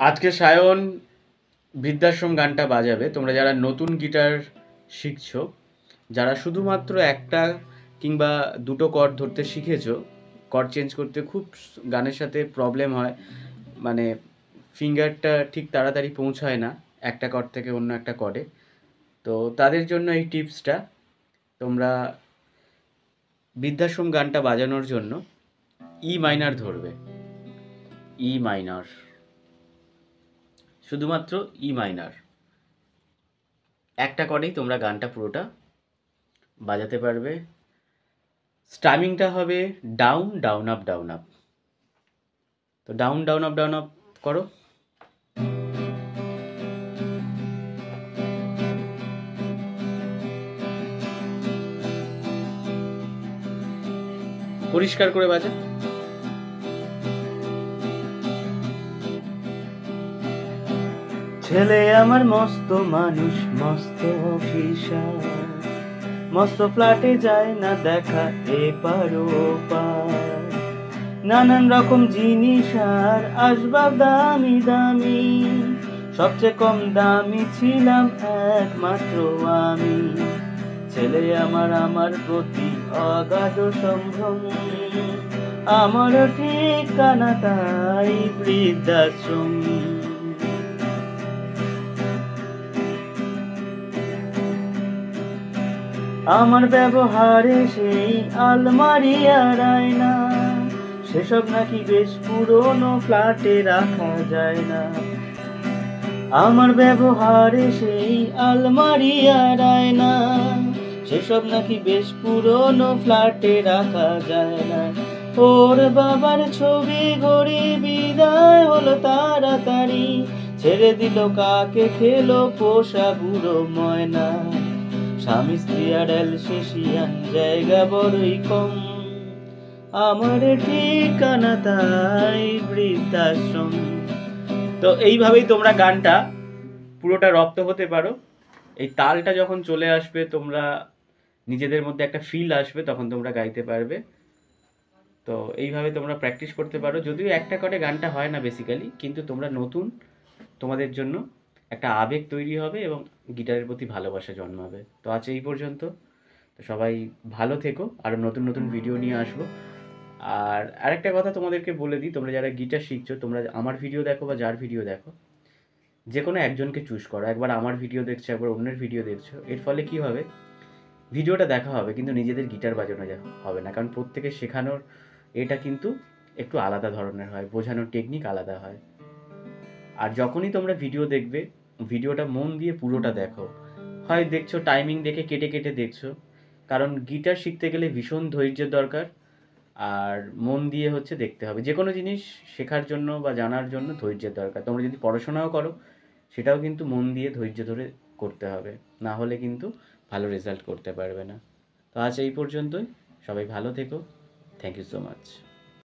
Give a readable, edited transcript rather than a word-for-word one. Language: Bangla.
আজকে সায়ন বৃদ্ধাশ্রম গানটা বাজাবে। তোমরা যারা নতুন গিটার শিখছো, যারা শুধুমাত্র একটা কিংবা দুটো কর্ড ধরতে শিখেছো, কর্ড চেঞ্জ করতে খুব গানের সাথে প্রবলেম হয়, মানে ফিঙ্গারটা ঠিক তাড়াতাড়ি পৌঁছায় না একটা কর্ড থেকে অন্য একটা কর্ডে, তো তাদের জন্য এই টিপসটা। তোমরা বৃদ্ধাশ্রম গানটা বাজানোর জন্য ই মাইনার ধরবে, ই মাইনর, শুধুমাত্র ই মাইনার একটা কর্ডেই তোমরা গানটা পুরোটা বাজাতে পারবে। স্টামিংটা হবে down down up down up. তো down down up down up করো। পরিষ্কার করে বাজা। ছেলে আমার মস্ত মানুষ, মস্ত অফিসার, মস্ত ফ্ল্যাটে যায় না দেখা এপার ওপার, নানান রকম জিনিস আর আসবাব দামি দামি, সবচেয়ে কম দামি ছিলাম একমাত্র আমি। ছেলে আমার প্রতি অগাধ সম্ভ্রম, আমার ঠিকানা তাই বৃদ্ধাশ্রম। আমার ব্যবহারে সেই আলমারি আর আয়না, সেসব নাকি বেশ পুরনো ফ্ল্যাটে রাখা যায় না। আমার ব্যবহারে সেই আলমারি আর আয়না, সেসব নাকি বেশ পুরনো ফ্ল্যাটে রাখা যায় না। ওর বাবার ছবি ঘড়ি বিদায় হলো তাড়াতাড়ি, ছেড়ে দিল কাকে খেলো পোষা বুড়ো ময়না। স্বামী স্ত্রী আর অ্যালসেশিয়ান জায়গা বড়ই কম, আমার ঠিকানা তাই বৃদ্ধাশ্রম। তো এইভাবেই তোমরা গানটা পুরোটা রপ্ত হতে পারো। এই তালটা যখন চলে আসবে, তোমরা নিজেদের মধ্যে একটা ফিল আসবে, তখন তোমরা গাইতে পারবে। তো এইভাবে তোমরা প্র্যাকটিস করতে পারো। যদিও একটা করে গানটা হয় না বেসিক্যালি, কিন্তু তোমরা নতুন, তোমাদের জন্য একটা আবেগ তৈরি হবে এবং গিটারের প্রতি ভালোবাসা জন্মাবে। তো আজ এই পর্যন্ত। তো সবাই ভালো থেকো, আরও নতুন নতুন ভিডিও নিয়ে আসবো। আর আরেকটা কথা তোমাদেরকে বলে দিই, তোমরা যারা গিটার শিখছো, তোমরা আমার ভিডিও দেখো বা যার ভিডিও দেখো, যে কোনো একজনকে চুজ করো। একবার আমার ভিডিও দেখছো, একবার অন্যের ভিডিও দেখছো, এর ফলে কী হবে, ভিডিওটা দেখা হবে কিন্তু নিজেদের গিটার বাজানো হবে না। কারণ প্রত্যেকের শেখানোর এটা কিন্তু একটু আলাদা ধরনের হয়, বোঝানোর টেকনিক আলাদা হয়। আর যখনই তোমরা ভিডিও দেখবে, ভিডিওটা মন দিয়ে পুরোটা দেখো। হয় দেখছো টাইমিং দেখে কেটে কেটে দেখছো, কারণ গিটার শিখতে গেলে ভীষণ ধৈর্যের দরকার। আর মন দিয়ে দেখতে হবে। যে কোনো জিনিস শেখার জন্য বা জানার জন্য ধৈর্যের দরকার। তোমরা যদি পড়াশোনাও করো, সেটাও কিন্তু মন দিয়ে ধৈর্য ধরে করতে হবে, না হলে কিন্তু ভালো রেজাল্ট করতে পারবে না। তো আজ এই পর্যন্তই। সবাই ভালো থেকো। Thank you so much.